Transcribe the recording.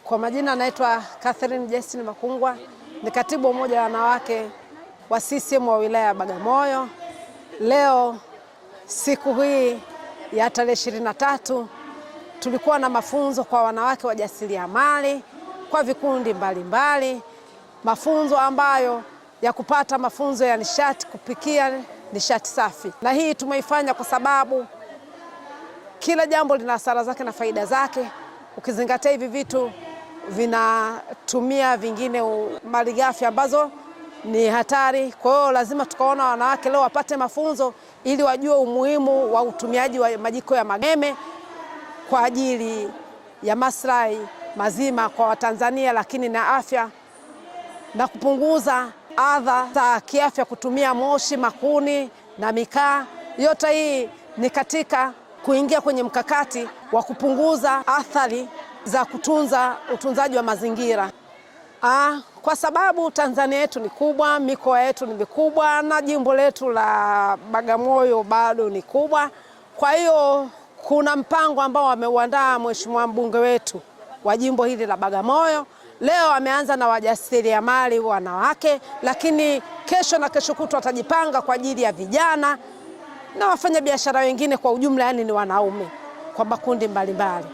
Kwa majina naitwa Catherine Justin Makungwa, ni katibu umoja wa wanawake wa CCM wa wilaya ya Bagamoyo. Leo siku hii ya tarehe 23 tulikuwa na mafunzo kwa wanawake wajasiriamali kwa vikundi mbalimbali, mafunzo ambayo ya kupata mafunzo ya nishati, kupikia nishati safi. Na hii tumeifanya kwa sababu kila jambo lina hasara zake na faida zake. Ukizingatia hivi vitu vinatumia vingine malighafi ambazo ni hatari. Kwa hiyo lazima tukaona wanawake leo wapate mafunzo ili wajue umuhimu wa utumiaji wa majiko ya mageme kwa ajili ya maslahi mazima kwa Watanzania, lakini na afya na kupunguza adha za kiafya kutumia moshi, makuni na mikaa. Yote hii ni katika kuingia kwenye mkakati wa kupunguza athari za utunzaji wa mazingira. Kwa sababu Tanzania yetu ni kubwa, mikoa yetu ni mikubwa na jimbo letu la Bagamoyo bado ni kubwa. Kwa hiyo kuna mpango ambao ameuandaa Mheshimiwa mbunge wetu wa jimbo hili la Bagamoyo. Leo ameanza na wajasiriamali wanawake, lakini kesho na kesho kutwa atajipanga kwa ajili ya vijana na wafanya biashara wengine kwa ujumla, yani ni wanaume kwa makundi mbalimbali.